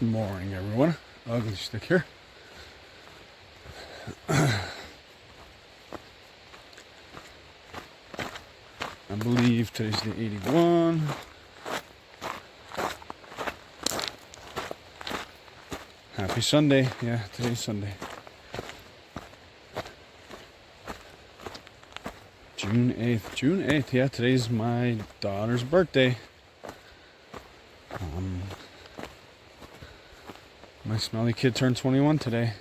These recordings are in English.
Good morning, everyone. Ugly stick here. I believe today's the 81. Happy Sunday. Yeah, today's Sunday. June 8th. June 8th. Yeah, today's my daughter's birthday. My smelly kid turned 21 today.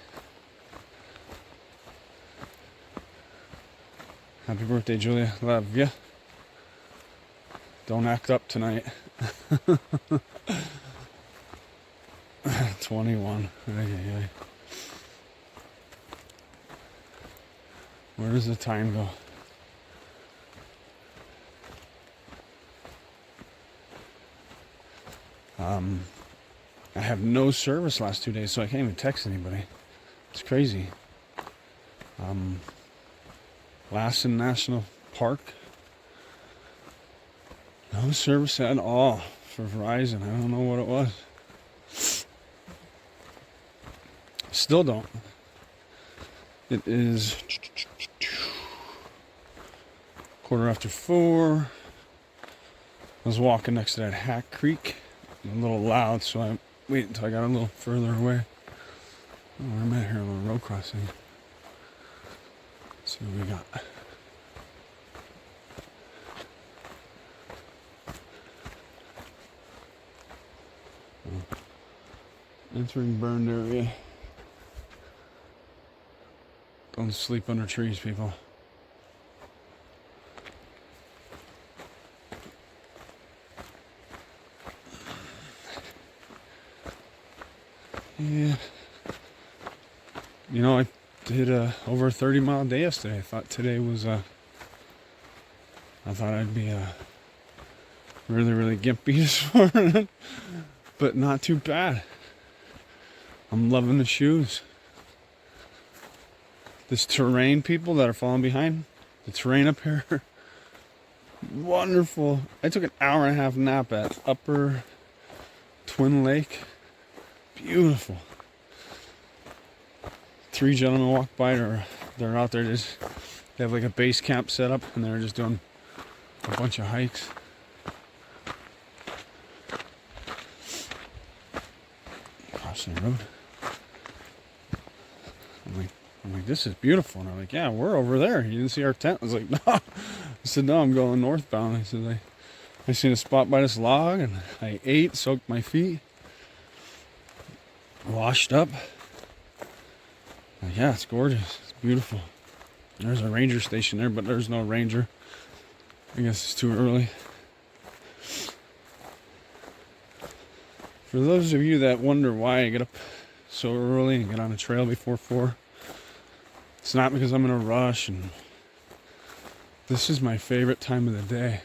Happy birthday, Julia. Love ya. Don't act up tonight. 21. Ay. Where does the time go? I have no service last 2 days, so I can't even text anybody. It's crazy. Lassen National Park. No service at all for Verizon. I don't know what it was. Still don't. It is 4:15. I was walking next to that Hack Creek. A little loud, so I waited until I got a little further away. Oh, I'm at here on a road crossing. Let's see what we got. Entering burned area. Don't sleep under trees, people. Yeah. You know, I did over a 30-mile day yesterday. I thought today was I thought I'd be really, really gimpy this morning. But not too bad. I'm loving the shoes. This terrain, people that are falling behind, the terrain up here, wonderful. I took an hour and a half nap at Upper Twin Lake. Beautiful. 3 gentlemen walked by, they're out there they have like a base camp set up, and they're just doing a bunch of hikes. Crossing the road. I'm like, this is beautiful. And I'm like, yeah, we're over there. You didn't see our tent? I was like, no. I said, no, I'm going northbound. I said, I seen a spot by this log, and I ate, soaked my feet, washed up. Like, yeah, it's gorgeous. It's beautiful. There's a ranger station there, but there's no ranger. I guess it's too early. For those of you that wonder why I get up so early and get on the trail before 4, it's not because I'm in a rush, and this is my favorite time of the day.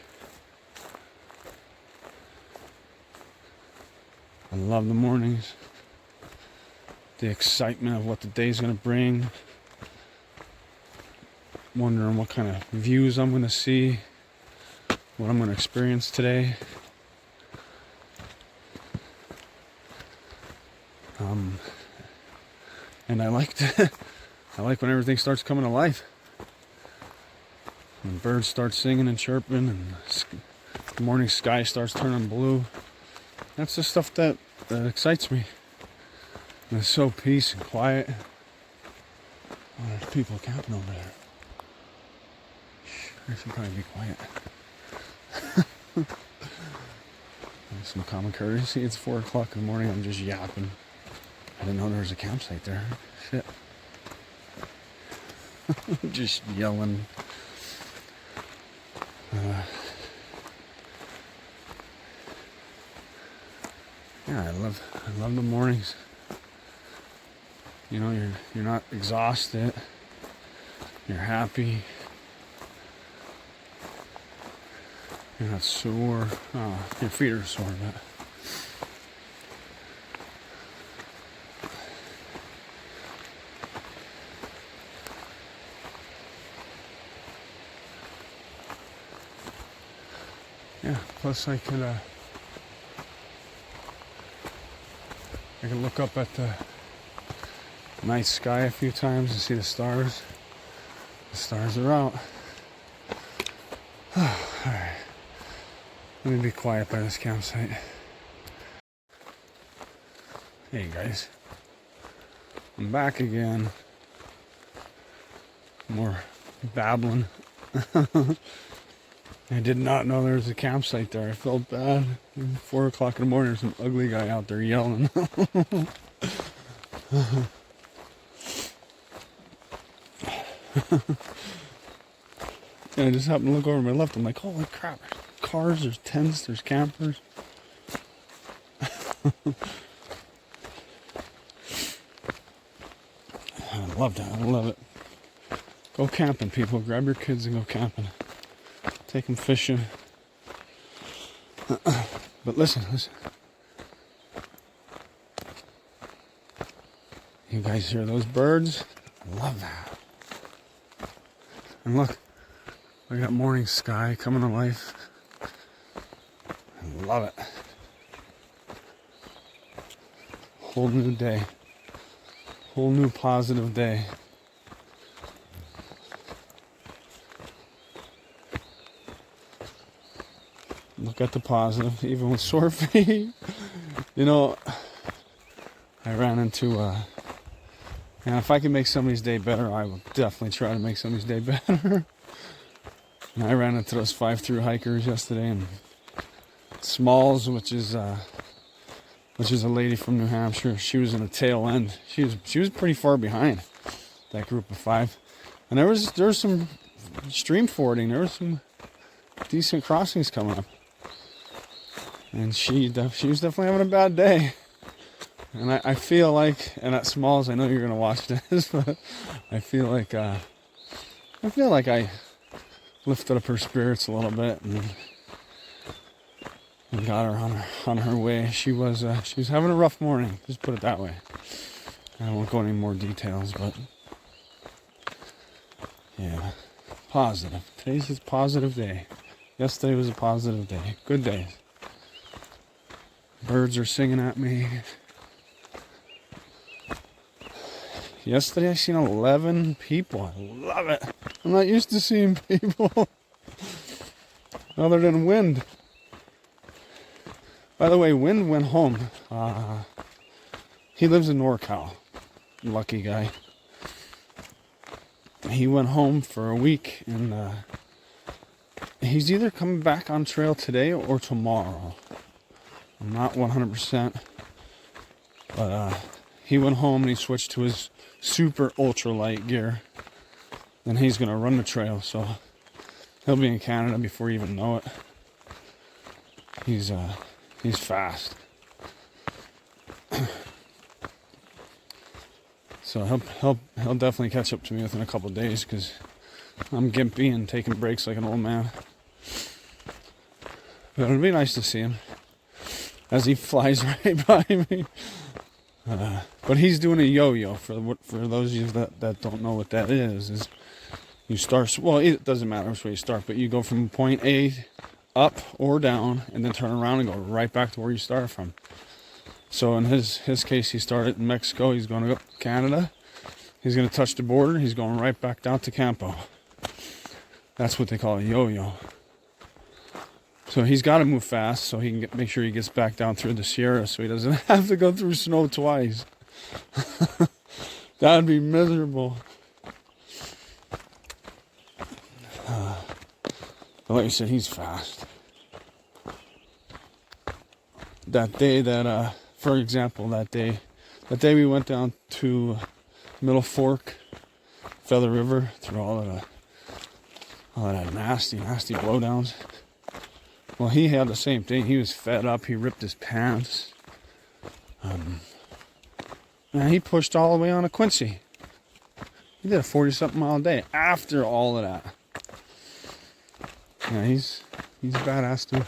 I love the mornings, the excitement of what the day's going to bring, wondering what kind of views I'm going to see, what I'm going to experience today. And I like when everything starts coming to life. When birds start singing and chirping, and the morning sky starts turning blue. That's the stuff that excites me. And it's so peace and quiet. Oh, there's people camping over there. I should probably be quiet. Some common courtesy. It's 4 o'clock in the morning. I'm just yapping. I didn't know there was a campsite there. Shit. Just yelling. Yeah, I love the mornings. You know, you're not exhausted. You're happy. You're not sore. Oh, your feet are sore, but yeah, plus I could I can look up at the night sky a few times and see the stars. The stars are out. Alright. Let me be quiet by this campsite. Hey guys. I'm back again. More babbling. I did not know there was a campsite there. I felt bad. 4 o'clock in the morning, there's some ugly guy out there yelling. And I just happened to look over to my left. I'm like, holy crap. There's cars, there's tents, there's campers. I love that. I love it. Go camping, people. Grab your kids and go camping. Take them fishing. But listen. You guys hear those birds? I love that. And look at that morning sky coming to life. I love it. Whole new day. Whole new positive day. Look at the positive, even with sore feet. You know, I ran into, and if I can make somebody's day better, I will definitely try to make somebody's day better. And I ran into those 5-through hikers yesterday, and Smalls, which is a lady from New Hampshire. She was in the tail end. She was pretty far behind that group of 5, and there was some stream fording. There was some decent crossings coming up. And she was definitely having a bad day. And I feel like, and at Smalls, I know you're going to watch this, but I feel like I lifted up her spirits a little bit and got her on her way. She was having a rough morning, just put it that way. I won't go into any more details, but yeah, positive. Today's a positive day. Yesterday was a positive day. Good days. Birds are singing at me. Yesterday I seen 11 people. I love it. I'm not used to seeing people other than Wind. By the way, Wind went home. He lives in NorCal. Lucky guy. He went home for a week, and he's either coming back on trail today or tomorrow. I'm not 100%, but he went home and he switched to his super ultralight gear. Then he's gonna run the trail, so he'll be in Canada before you even know it. He's fast, so he'll definitely catch up to me within a couple of days, because I'm gimpy and taking breaks like an old man. But it'll be nice to see him as he flies right by me. But he's doing a yo-yo. For those of you that don't know what that is you start, well, it doesn't matter which way you start, but you go from point A up or down and then turn around and go right back to where you started from. So in his case, he started in Mexico. He's going to go to Canada. He's going to touch the border. He's going right back down to Campo. That's what they call a yo-yo. So he's got to move fast so he can make sure he gets back down through the Sierra so he doesn't have to go through snow twice. That would be miserable. But like I said, he's fast. That day for example, that day we went down to Middle Fork, Feather River, through all that nasty blowdowns. Well, he had the same thing. He was fed up. He ripped his pants. And he pushed all the way on a Quincy. He did a 40-something mile a day after all of that. Yeah, he's badass too.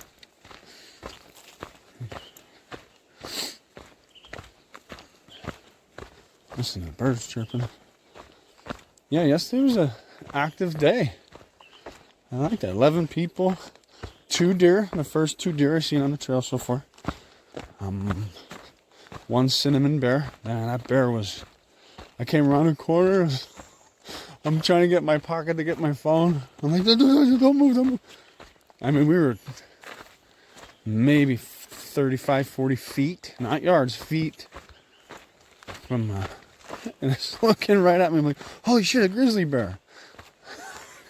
Listen to the birds chirping. Yeah, yesterday was an active day. I like that. 11 people. 2 deer, the first 2 deer I've seen on the trail so far. one cinnamon bear. Man, that bear was... I came around a corner. I'm trying to get my pocket to get my phone. I'm like, don't move, don't move. I mean, we were maybe 35, 40 feet, not yards, feet from, and it's looking right at me. I'm like, holy shit, a grizzly bear.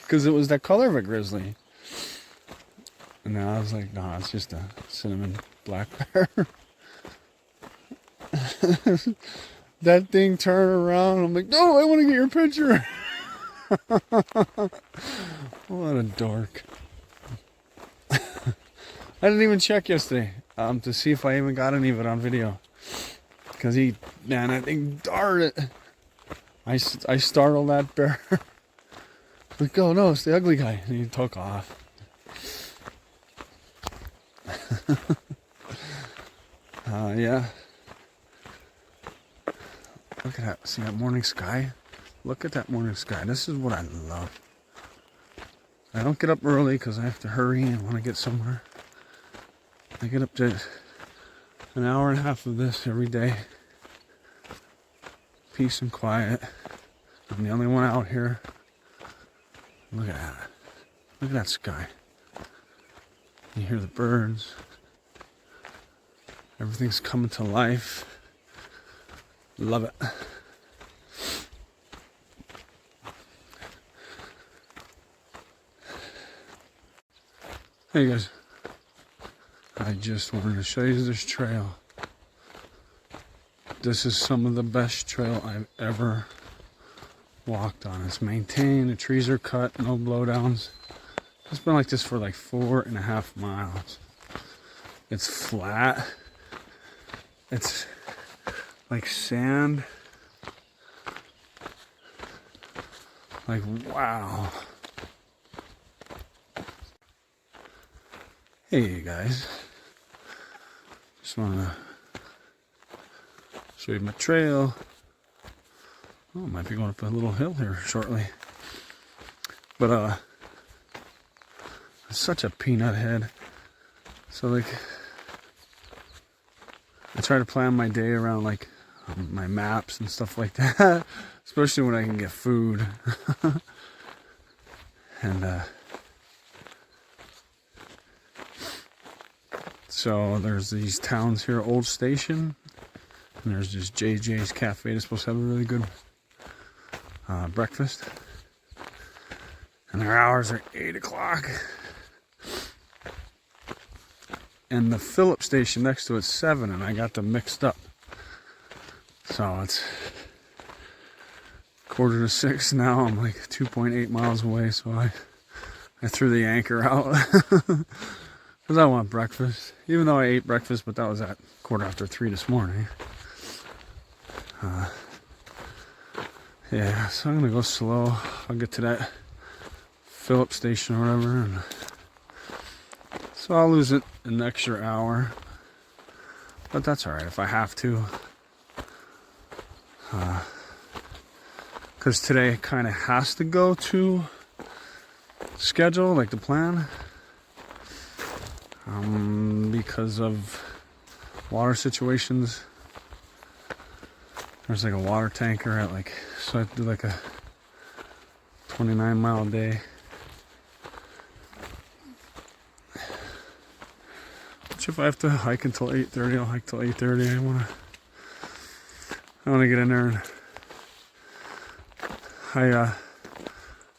Because it was that color of a grizzly. And then I was like, no, it's just a cinnamon black bear. That thing turned around. I'm like, no, I want to get your picture. What a dork. I didn't even check yesterday to see if I even got any of it on video. Because man, that thing darted. I startled that bear. Like, oh no, it's the ugly guy. And he took off. Yeah. Look at that. See that morning sky? Look at that morning sky. This is what I love. I don't get up early because I have to hurry and want to get somewhere. I get up to an hour and a half of this every day. Peace and quiet. I'm the only one out here. Look at that. Look at that sky. You hear the birds. Everything's coming to life. Love it. Hey guys. I just wanted to show you this trail. This is some of the best trail I've ever walked on. It's maintained, the trees are cut, no blowdowns. It's been like this for like 4.5 miles. It's flat. It's like sand. Like, wow. Hey guys. Just want to show you my trail. Oh, might be going up a little hill here shortly. But it's such a peanut head. So like, I try to plan my day around like my maps and stuff like that, especially when I can get food. And so there's these towns here, Old Station, and there's just JJ's Cafe. They're supposed to have a really good breakfast, and their hours are 8 o'clock. And the Phillip station next to it's 7, and I got them mixed up. So it's 5:45 now. I'm like 2.8 miles away, so I threw the anchor out. Because I want breakfast. Even though I ate breakfast, but that was at 3:15 this morning. Yeah, so I'm going to go slow. I'll get to that Phillip station or whatever. And so I'll lose it an extra hour. But that's alright if I have to. Because today kind of has to go to schedule, like the plan. Because of water situations. There's like a water tanker at like, so I have to do like a 29-mile day. Which if I have to hike until 8:30, I'll hike till 8:30. I wanna get in there, and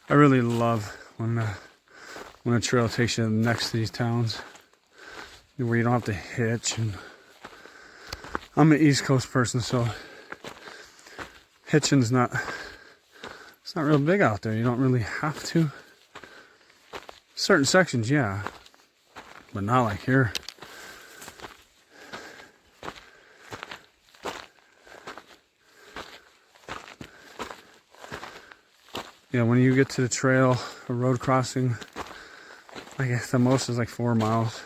I really love when a trail takes you next to these towns where you don't have to hitch. And I'm an East Coast person, so hitching's it's not real big out there. You don't really have to. Certain sections, yeah, but not like here. Yeah, when you get to the trail, a road crossing, I guess the most is like 4 miles.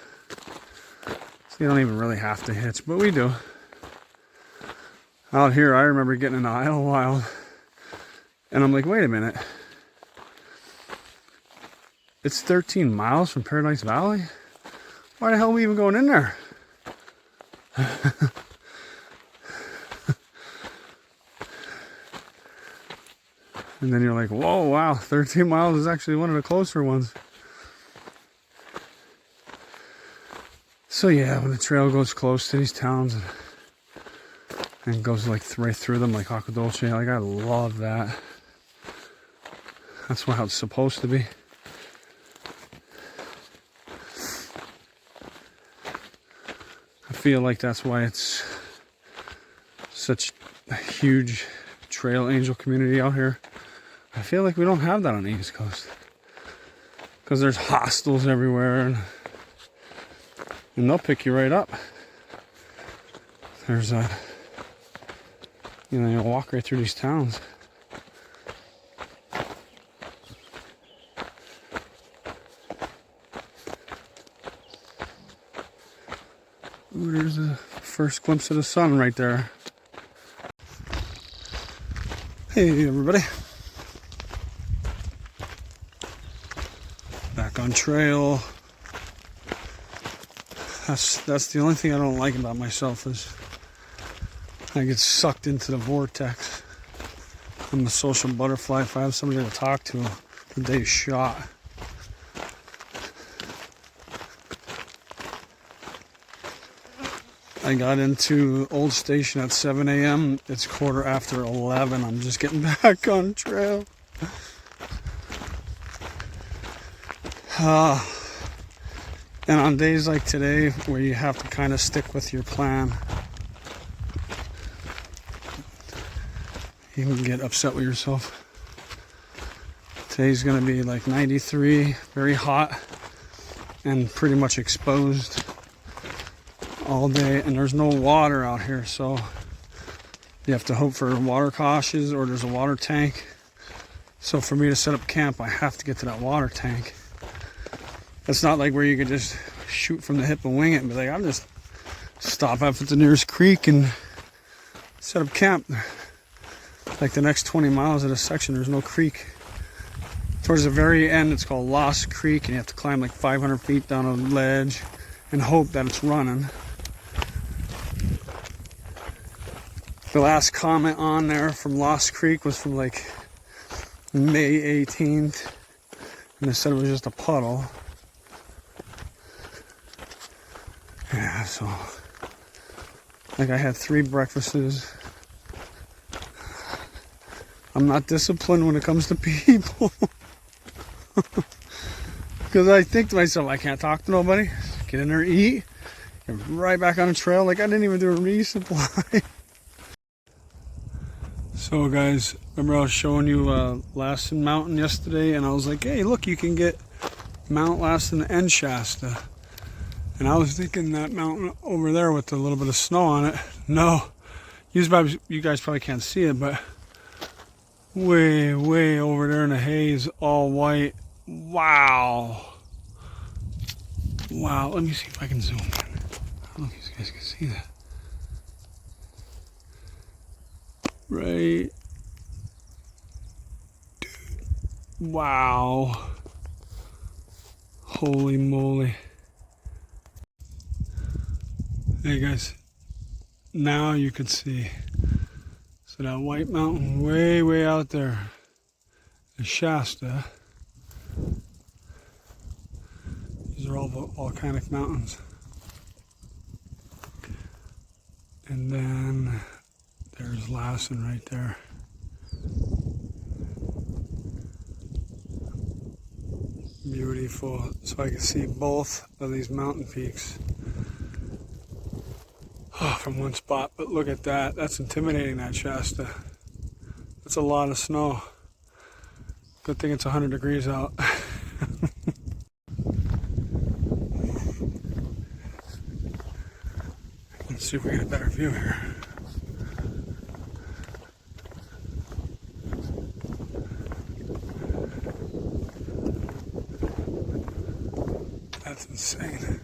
So you don't even really have to hitch, but we do. Out here, I remember getting in the Idlewild, and I'm like, wait a minute. It's 13 miles from Paradise Valley? Why the hell are we even going in there? And then you're like, whoa, wow, 13 miles is actually one of the closer ones. So yeah, when the trail goes close to these towns and goes like right through them, like Acadolce, like I love that. That's how it's supposed to be. I feel like that's why it's such a huge trail angel community out here. I feel like we don't have that on the East Coast. Because there's hostels everywhere and they'll pick you right up. There's a, you'll walk right through these towns. Ooh, there's the first glimpse of the sun right there. Hey everybody. Back on trail. That's the only thing I don't like about myself is I get sucked into the vortex. I'm a social butterfly. If I have somebody to talk to, the day's shot. I got into Old Station at 7 a.m. It's 11:15. I'm just getting back on trail. And on days like today, where you have to kind of stick with your plan, you can get upset with yourself. Today's going to be like 93, very hot, and pretty much exposed all day. And there's no water out here, so you have to hope for water caches or there's a water tank. So for me to set up camp, I have to get to that water tank. It's not like where you could just shoot from the hip and wing it and be like, I'll just stop up at the nearest creek and set up camp. Like the next 20 miles of this section, there's no creek. Towards the very end, it's called Lost Creek, and you have to climb like 500 feet down a ledge and hope that it's running. The last comment on there from Lost Creek was from like May 18th, and they said it was just a puddle. Yeah, so like I had 3 breakfasts. I'm not disciplined when it comes to people. Because I think to myself, I can't talk to nobody. Get in there, eat, get right back on the trail. Like I didn't even do a resupply. So guys, remember I was showing you Lassen Mountain yesterday, and I was like, hey look, you can get Mount Lassen and Shasta. And I was thinking that mountain over there with a little bit of snow on it. No, you guys probably can't see it, but way over there in the haze, all white. Wow. Let me see if I can zoom in. I don't know if you guys can see that. Right. Dude. Wow. Holy moly. Hey guys, now you can see. So that white mountain way out there is Shasta. These are all volcanic mountains. And then there's Lassen right there. Beautiful. So I can see both of these mountain peaks from one spot. But look at that. That's intimidating, that Shasta. That's a lot of snow. Good thing it's 100 degrees out. Let's see if we get a better view here. That's insane.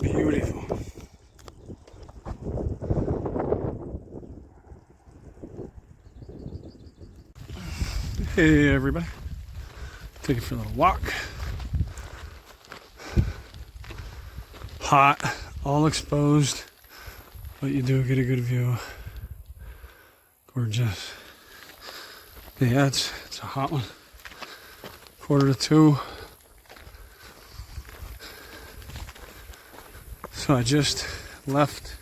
Beautiful. Hey everybody, take it for a little walk. hot, all exposed, but you do get a good view. Gorgeous. Yeah, it's a hot one. 1:45. So I just left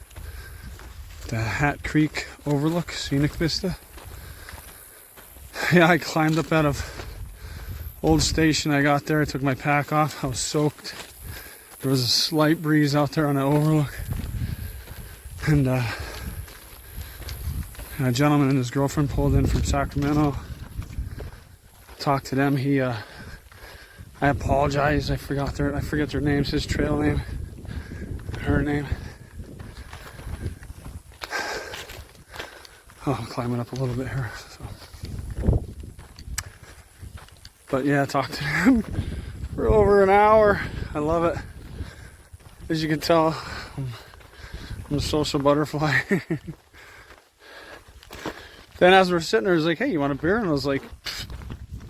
the Hat Creek overlook, scenic vista. Yeah, I climbed up out of old station. I got there, I took my pack off, I was soaked. There was a slight breeze out there on the overlook. And a gentleman and his girlfriend pulled in from Sacramento. Talked to them. I apologize. I forget their names. His trail name, her name. Oh, I'm climbing up a little bit here. So. But yeah, I talked to him for over an hour. I love it. As you can tell, I'm a social butterfly. Then as we're sitting there, he's like, "Hey, you want a beer?" And I was like,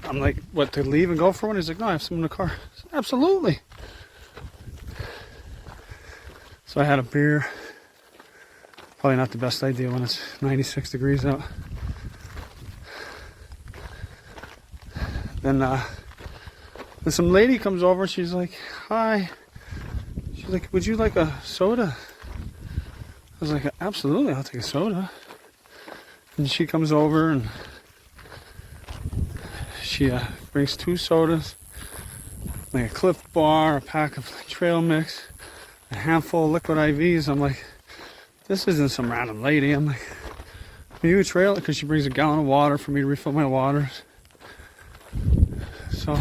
I'm like, "What, to leave and go for one?" He's like, "No, I have some in the car." I said, "Absolutely." So I had a beer. Probably not the best idea when it's 96 degrees out. Then some lady comes over. She's like, "Hi." She's like, "Would you like a soda?" I was like, "Absolutely, I'll take a soda." And she comes over and she brings 2 sodas, like a Cliff Bar, a pack of trail mix, a handful of liquid IVs. I'm like, this isn't some random lady. I'm like, "Are you a trail?" Because she brings a gallon of water for me to refill my waters. So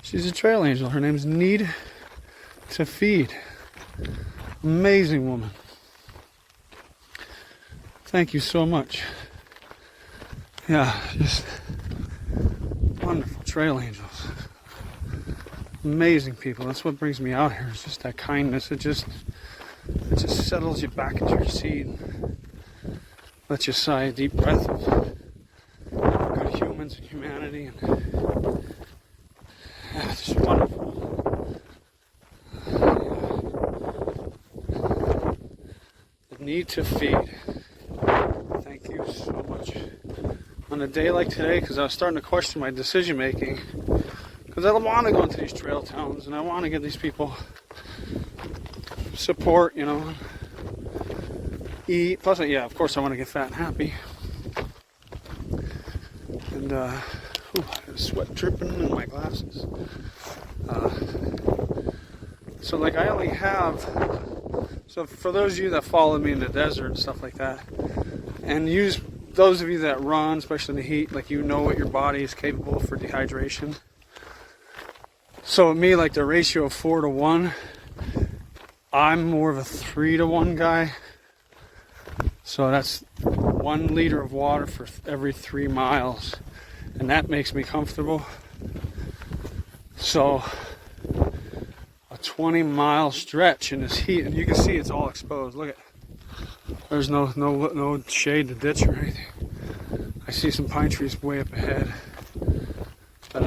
she's a trail angel. Her name's Need to Feed. Amazing woman. Thank you so much. Yeah, just wonderful trail angels. Amazing people. That's what brings me out here. It's just that kindness. It just settles you back into your seat and lets you sigh a deep breath of good humans and humanity. And yeah, it's just wonderful. The need to feed. Thank you so much. On a day like today, because I was starting to question my decision making, because I want to go into these trail towns and I want to give these people support, you know, eat. Plus, yeah, of course, I want to get fat and happy. And sweat dripping in my glasses. So, like, I only have. So, for those of you that follow me in the desert and stuff like that, and those of you that run, especially in the heat, like, you know what your body is capable for dehydration. So with me, like the ratio of 4 to 1, I'm more of a 3 to 1 guy. So that's 1 liter of water for every 3 miles. And that makes me comfortable. So a 20-mile stretch in this heat, and you can see it's all exposed. Look at, there's no shade to ditch or anything. I see some pine trees way up ahead. But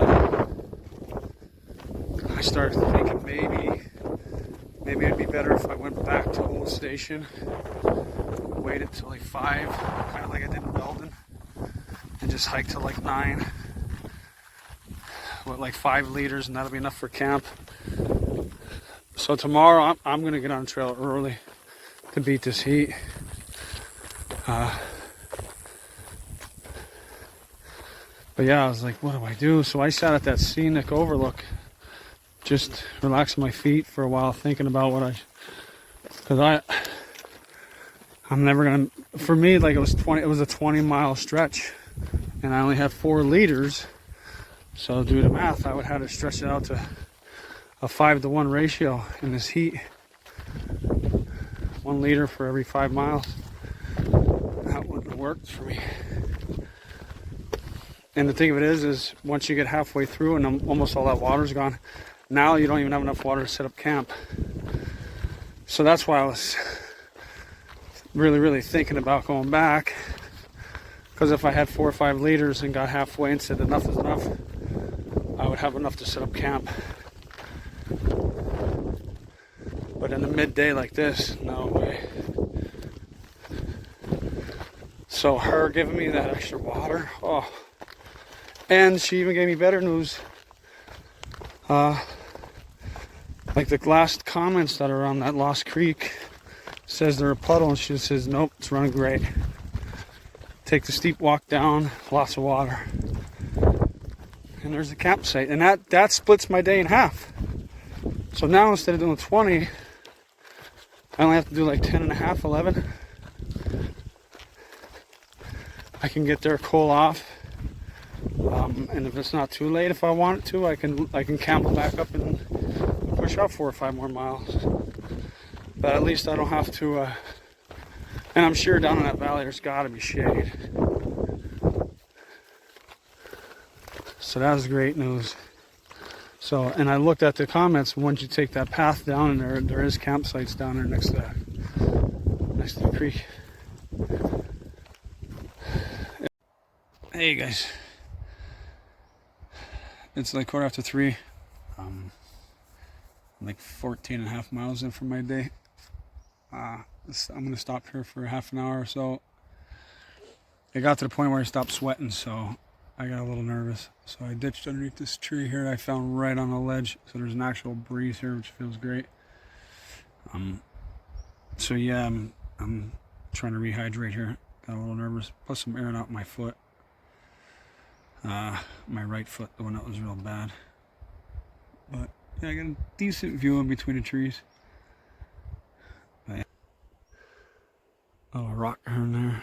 I started thinking maybe it'd be better if I went back to Old Station, waited till like 5, kind of like I did in Belden, and just hiked to like 9 with like 5 liters, and that'll be enough for camp. So tomorrow I'm gonna get on trail early to beat this heat. But yeah, I was like, what do I do? So I sat at that scenic overlook, just relaxing my feet for a while, thinking about because I'm never gonna, for me, like it was a 20-mile stretch, and I only have 4 liters. So do the math, I would have to stretch it out to a 5 to 1 ratio in this heat. 1 liter for every 5 miles. That wouldn't have worked for me. And the thing of it is once you get halfway through and almost all that water's gone, now you don't even have enough water to set up camp. So that's why I was really thinking about going back. Because if I had 4 or 5 liters and got halfway and said enough is enough, I would have enough to set up camp. But but in the midday like this, no way. So her giving me that extra water, oh. And she even gave me better news. Like the last comments that are on that Lost Creek says they're a puddle, and she says, nope, it's running great. Take the steep walk down, lots of water. And there's the campsite. And that splits my day in half. So now instead of doing 20, I only have to do like 10 and a half, 11. I can get there, cool off. And if it's not too late, if I want it to, I can camel back up and push up 4 or 5 more miles. But at least I don't have to, and I'm sure down in that valley there's got to be shade. So that was great news. So, and I looked at the comments, once you take that path down, and there is campsites down there next to the creek. Hey guys. It's like 3:15. I'm like 14 and a half miles in from my day. I'm going to stop here for half an hour or so. It got to the point where I stopped sweating, so I got a little nervous. So I ditched underneath this tree here I found right on the ledge. So there's an actual breeze here, which feels great. So yeah, I'm trying to rehydrate here. Got a little nervous. Plus I'm airing out my foot. My right foot, the one that was real bad. But yeah, I got a decent view in between the trees. Oh, a rock down there.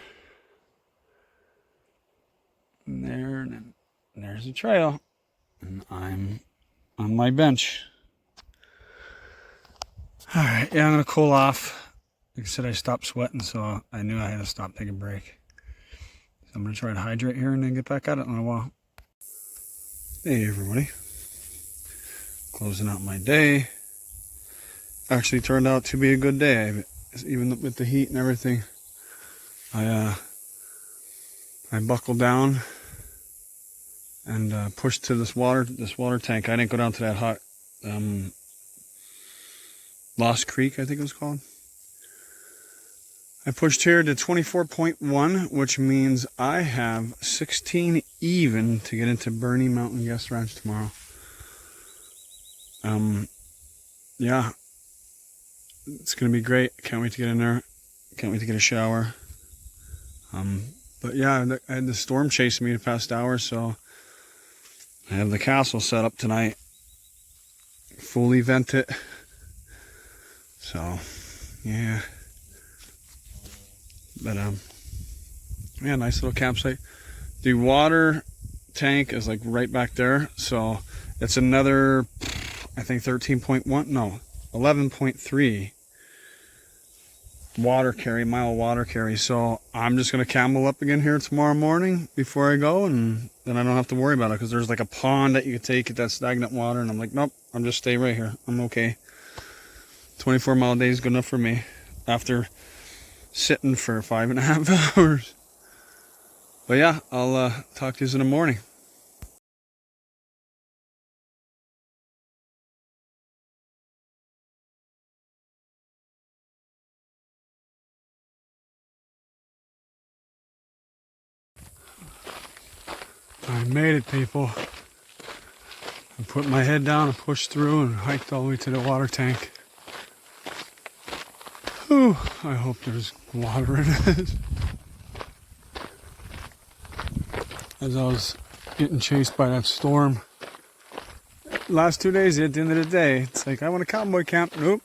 And there, and then there's the trail. And I'm on my bench. Alright, yeah, I'm gonna cool off. Like I said, I stopped sweating, so I knew I had to stop, take a break. So I'm gonna try to hydrate here and then get back at it in a while. Hey everybody. Closing out my day. Actually turned out to be a good day, even with the heat and everything. I buckled down and pushed to this water tank. I didn't go down to that hot Lost Creek, I think it was called. I pushed here to 24.1, which means I have 16 even to get into Bernie Mountain Guest Ranch tomorrow. Yeah, it's gonna be great. Can't wait to get in there. Can't wait to get a shower. But yeah, I had the storm chasing me the past hour, so I have the castle set up tonight. Fully vent it. So, yeah. But yeah, nice little campsite. The water tank is like right back there, so it's another, I think 13.1, no, 11.3 mile water carry. So I'm just gonna camel up again here tomorrow morning before I go, and then I don't have to worry about it, because there's like a pond that you could take at that stagnant water, and I'm like, nope, I'm just stay right here. I'm okay. 24-mile day is good enough for me after sitting for 5.5 hours. But yeah, I'll talk to you in the morning. I made it, people. I put my head down and pushed through and hiked all the way to the water tank. Whew, I hope there's water in it. As I was getting chased by that storm. Last 2 days, at the end of the day, it's like, I want a cowboy camp. Nope.